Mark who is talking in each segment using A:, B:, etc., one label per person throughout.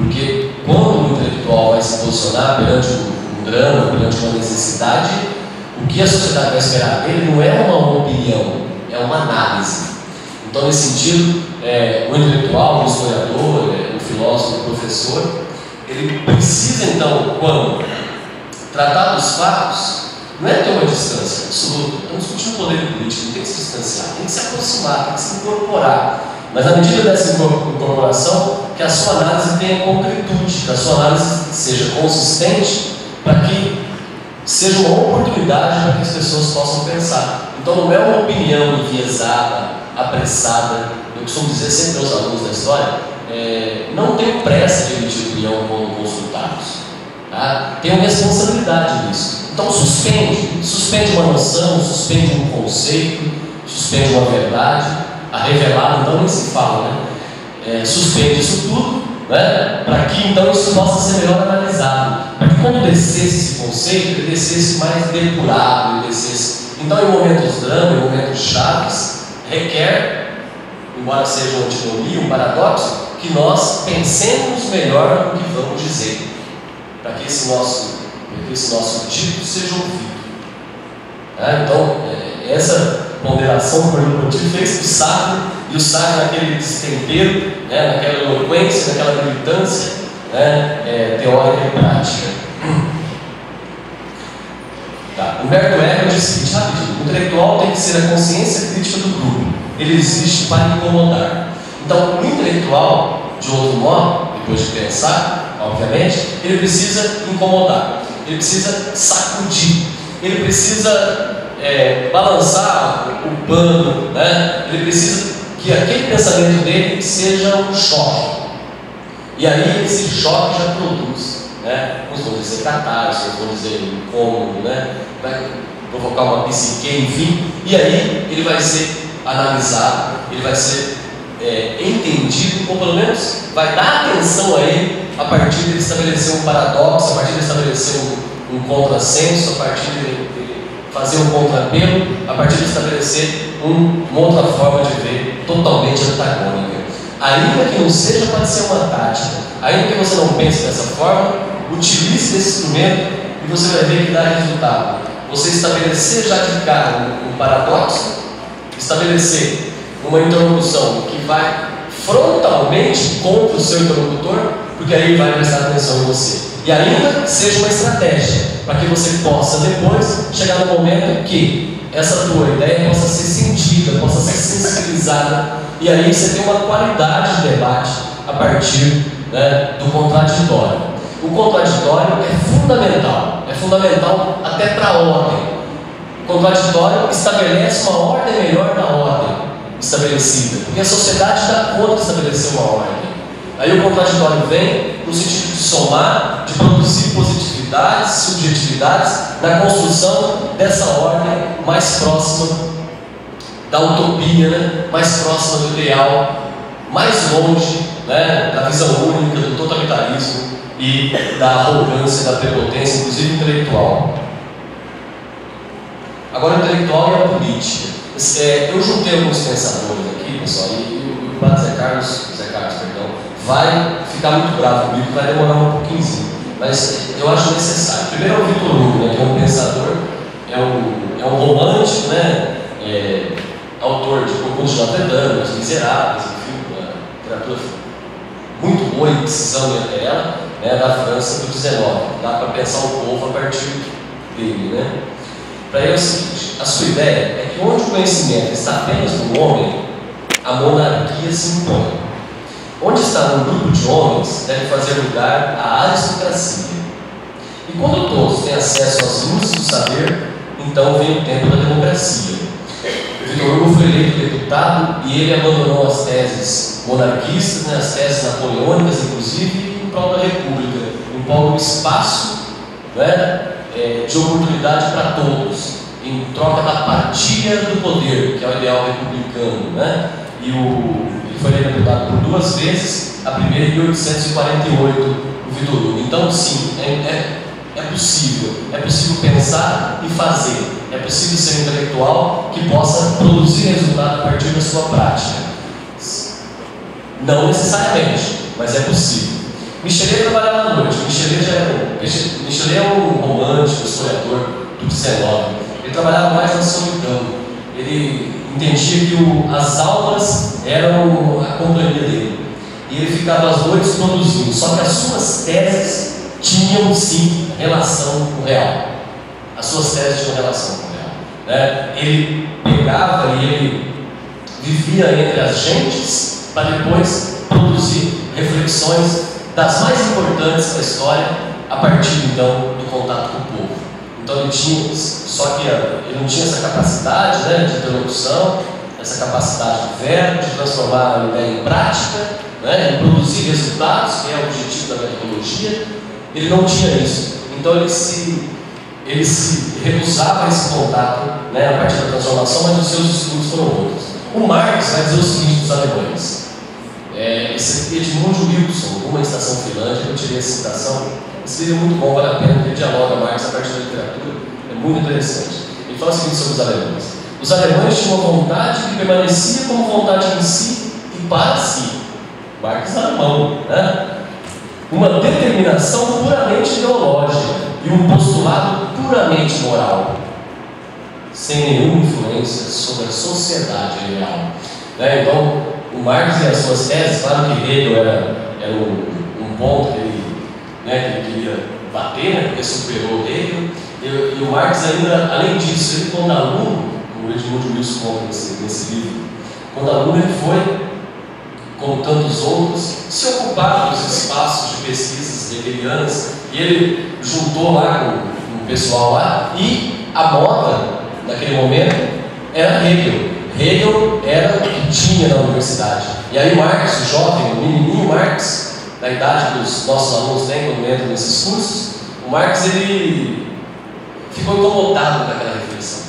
A: Porque quando o intelectual vai se posicionar perante um drama, perante uma necessidade, o que a sociedade vai esperar dele não é uma opinião, é uma análise. Então, nesse sentido, o intelectual, o historiador, o filósofo, o professor, ele precisa, então, quando tratar dos fatos, não é ter uma distância absoluta. Estamos discutindo o poder político, não tem que se distanciar, tem que se aproximar, tem que se incorporar. Mas na medida dessa incorporação, que a sua análise tenha concretude, que a sua análise seja consistente, para que seja uma oportunidade para que as pessoas possam pensar. Então não é uma opinião enviesada, apressada. Eu costumo dizer sempre aos alunos da história, não tenham pressa de emitir opinião quando consultados. Tá? Tenham responsabilidade nisso. Então suspende uma noção, suspende um conceito, suspende uma verdade. A revelada, então, nem se fala, né? Suspende isso tudo, né? Para que então isso possa ser melhor analisado. Para que quando descesse esse conceito, ele descesse mais depurado, ele descesse. Então, em momentos drama, em momentos chaves, requer, embora seja uma antinomia, um paradoxo, que nós pensemos melhor no que vamos dizer, para que esse nosso dito seja ouvido. Então, essa ponderação que o Arnaldo fez, o sábio, e o sábio naquele destempero, naquela eloquência, naquela militância, teórica e prática. Tá. Humberto Eco diz o seguinte, rapidinho: o intelectual tem que ser a consciência crítica do grupo, ele existe para incomodar. Então, o intelectual, de outro modo, depois de pensar, obviamente, ele precisa incomodar, ele precisa sacudir, ele precisa balançar o pano, né? Ele precisa que aquele pensamento dele seja um choque. E aí esse choque já produz, né? Uns vão dizer catarse, uns vão dizer incômodo, né? Vai provocar uma psique, enfim. E aí ele vai ser analisado, ele vai ser entendido, ou pelo menos vai dar atenção a ele a partir de ele estabelecer um paradoxo, a partir de ele estabelecer um contrassenso, a partir de fazer um contrapelo, a partir de estabelecer uma outra forma de ver totalmente antagônica. Ainda que não seja para ser uma tática, ainda que você não pense dessa forma, utilize esse instrumento e você vai ver que dá resultado. Você estabelecer já de cara um paradoxo, estabelecer uma interlocução que vai frontalmente contra o seu interlocutor, porque aí ele vai prestar atenção em você. E ainda seja uma estratégia, para que você possa depois chegar no momento que essa tua ideia possa ser sentida, possa ser sensibilizada, e aí você tem uma qualidade de debate a partir, né, do contraditório. O contraditório é fundamental até para a ordem. O contraditório estabelece uma ordem melhor da ordem estabelecida, porque a sociedade dá conta de estabelecer uma ordem. Aí o contraditório vem no sentido de somar, de produzir positividades, subjetividades, na construção dessa ordem mais próxima da utopia, né? Mais próxima do ideal, mais longe, né, da visão única, do totalitarismo e da arrogância, da prepotência, inclusive intelectual. Agora, o intelectual e a política. Eu juntei alguns pensadores aqui, pessoal, e o padre Zé Carlos, vai ficar muito bravo comigo, vai demorar um pouquinho, mas eu acho necessário. Primeiro é o Victor Hugo, né, que é um pensador, é um romântico, né, autor de O Conto de Notre Dame, Os Miseráveis, enfim, uma literatura muito boa e precisão até ela, né, da França do XIX. Dá para pensar o povo a partir dele, né? Para ele é o seguinte: a sua ideia é que onde o conhecimento está apenas no homem, a monarquia se impõe. Onde está um grupo de homens, deve fazer lugar à aristocracia. E quando todos têm acesso às luzes do saber, então vem o tempo da democracia. Victor Hugo foi eleito deputado e ele abandonou as teses monarquistas, né, as teses napoleônicas, inclusive, em prol da república, em prol do espaço, né, de oportunidade para todos, em troca da partilha do poder, que é o ideal republicano, né? E ele foi eleito deputado por 2 vezes, a primeira em 1848, o Victor Hugo. Então, sim, é possível pensar e fazer, é possível ser um intelectual que possa produzir resultado a partir da sua prática. Não necessariamente, mas é possível. Michelet trabalhava à noite. Michelet é um romântico, historiador do XIX. Ele trabalhava mais na solidão. Ele entendia que as aulas eram a companhia dele. E ele ficava às noites produzindo. Só que as suas teses tinham, sim, relação com o real. As suas teses tinham relação com o real. Né? Ele pegava e ele vivia entre as gentes para depois produzir reflexões das mais importantes da história a partir, então, do contato com o povo. Então ele tinha, só que ele não tinha essa capacidade, né, de interlocução, essa capacidade de verbo, de transformar a ideia em prática, né, em produzir resultados, que é o objetivo da metodologia. Ele não tinha isso. Então ele se recusava a esse contato, né, a partir da transformação, mas os seus estudos foram outros. O Marx vai dizer o seguinte dos alemães. Esse Edmund Wilson, Uma Estação Finlândia, eu tirei essa citação. Esse livro é muito bom, vale a pena, porque ele dialoga Marx a partir da literatura, é muito interessante. Ele fala o seguinte sobre os alemães: os alemães tinham uma vontade que permanecia como vontade em si e para si. Marx é alemão, né? Uma determinação puramente ideológica e um postulado puramente moral, sem nenhuma influência sobre a sociedade real. Né? Então, o Marx e as suas teses, claro que Hegel era um ponto que ele queria bater, né? Porque superou Hegel, e o Marx ainda, além disso, ele quando aluno, como o Edmund Wilson conta nesse livro, quando aluno ele foi, como tantos outros, se ocupar dos espaços de pesquisas hegelianas, e ele juntou lá com o pessoal lá, e a moda, naquele momento, era Hegel. Hegel era o que tinha na universidade. E aí Marx, o jovem, o menininho Marx, na idade que os nossos alunos têm quando entram nesses cursos, o Marx ele ficou incomodado com aquela reflexão.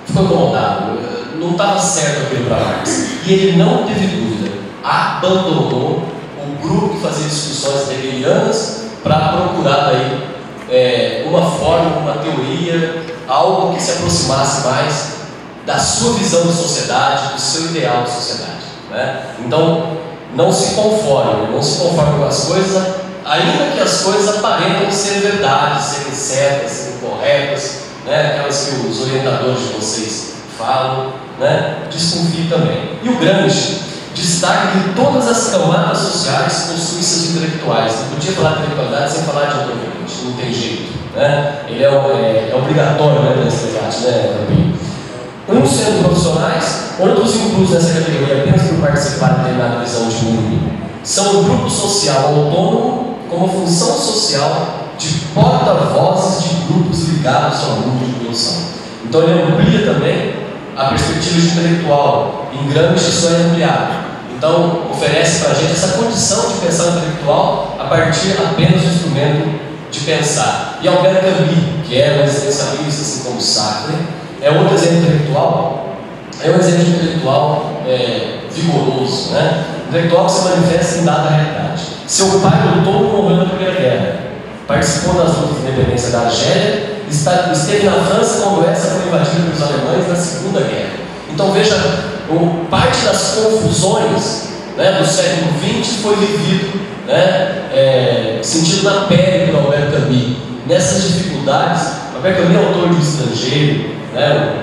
A: Ficou incomodado. Não estava certo aquilo para Marx. E ele não teve dúvida. Abandonou o grupo que fazia discussões hegelianas para procurar daí uma forma, uma teoria, algo que se aproximasse mais da sua visão de sociedade, do seu ideal de sociedade. Né? Então, não se conforme com as coisas, ainda que as coisas aparentam ser verdades, serem certas, serem corretas, né? Aquelas que os orientadores de vocês falam, né? Desconfie também. E o Gramsci destaca que todas as camadas sociais possuem seus intelectuais. Não podia falar de intelectualidade sem falar de autoridade, não tem jeito. Né? Ele é obrigatório, né, nesse debate, né, Campinho? Uns sendo profissionais, outros inclusos nessa categoria apenas por participar de determinada visão de mundo. São um grupo social autônomo com uma função social de porta-vozes de grupos ligados ao mundo de produção. Então ele amplia também a perspectiva de intelectual. Em Gramsci isso é ampliado. Então oferece para a gente essa condição de pensar o intelectual a partir apenas do instrumento de pensar. E Albert Camus, que é um existencialista, assim como Sartre, é outro exemplo intelectual, vigoroso, né? Intelectual que se manifesta em dada realidade. Seu pai lutou e morreu na Primeira Guerra, participou das lutas de independência da Argélia, esteve na França quando essa foi invadida pelos alemães na Segunda Guerra. Então veja, parte das confusões, né, do século XX foi vivido, né, sentido na pele por Albert Camus. Nessas dificuldades, Albert Camus é autor de O Estrangeiro, né,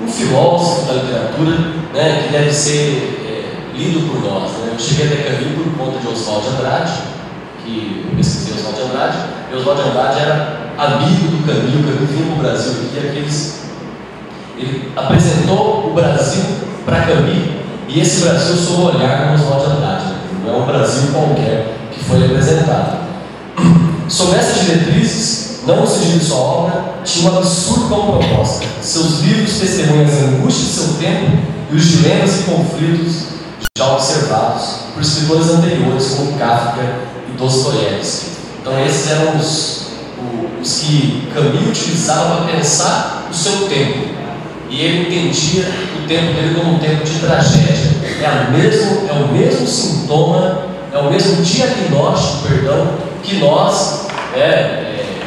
A: um filósofo da literatura, né, que deve ser lido por nós. Né? Eu cheguei até Camus por conta de Oswald de Andrade, que eu pesquisei Oswald de Andrade, e Oswald de Andrade era amigo do Camus. O Camus vinha para o Brasil aqui, ele apresentou o Brasil para Camus, e esse Brasil sob o olhar do Oswald de Andrade. Né? Não é um Brasil qualquer que foi apresentado. Sob essas diretrizes, não seguindo sua obra, tinha um absurdo como proposta. Seus livros testemunham as angústias de seu tempo e os dilemas e conflitos já observados por escritores anteriores como Kafka e Dostoiévski. Então esses eram os que Camus utilizava para pensar o seu tempo. E ele entendia o tempo dele como um tempo de tragédia. É o mesmo sintoma, é o mesmo diagnóstico, que nós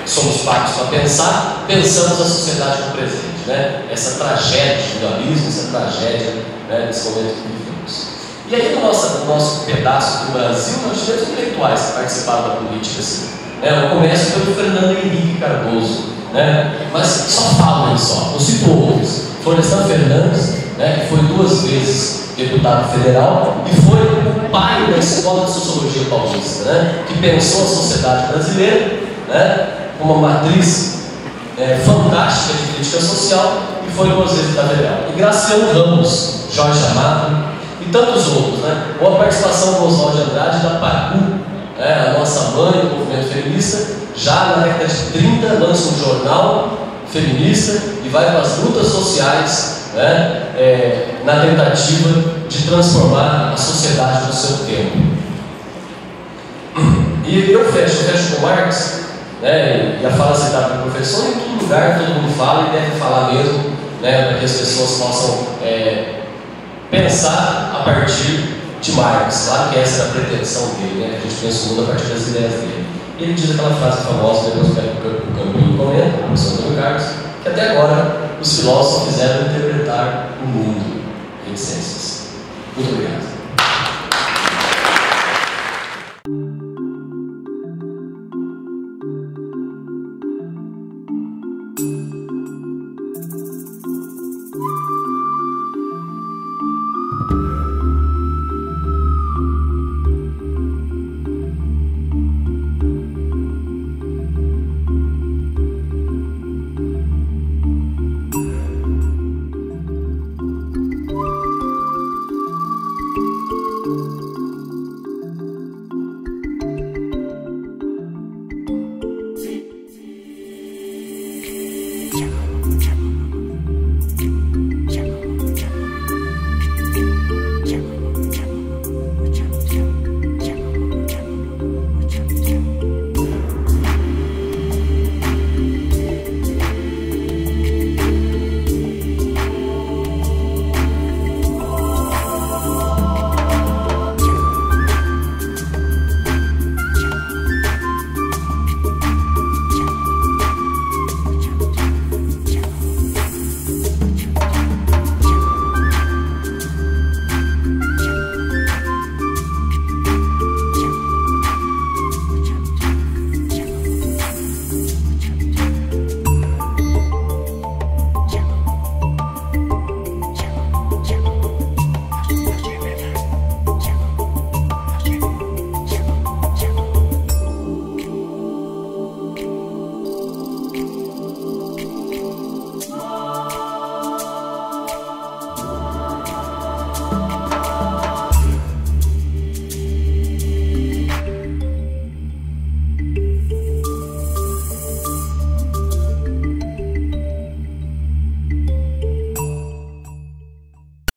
A: somos pagos para pensar, pensamos a sociedade no presente, né? Essa tragédia do dualismo, essa tragédia, né, desse momento que vivemos. E aí, no nosso pedaço do Brasil, nós tivemos intelectuais que participaram da política, assim. Eu começo pelo Fernando Henrique Cardoso, mas só falam só, não cito outros. Florestan Fernandes, que foi 2 vezes deputado federal e foi o pai da Escola de Sociologia Paulista, que pensou a sociedade brasileira, uma matriz fantástica de crítica social, e foi 2 vezes da federal. E Graciano Ramos, Jorge Amado e tantos outros, ou a participação do Oswald de Andrade da PACU, a nossa mãe do movimento feminista, já na década de 30 lança um jornal feminista e vai para as lutas sociais, na tentativa de transformar a sociedade do seu tempo. E eu fecho com Marx, e a fala citada pelo professor, em todo lugar todo mundo fala e deve falar mesmo, para que as pessoas possam pensar a partir de Marx. Claro que essa é a pretensão dele, que a gente pensa o mundo a partir das ideias dele. E ele diz aquela frase famosa, depois o Campinho comenta, o professor Antônio Carlos, que até agora os filósofos fizeram interpretar o mundo. Reticências. Muito obrigado.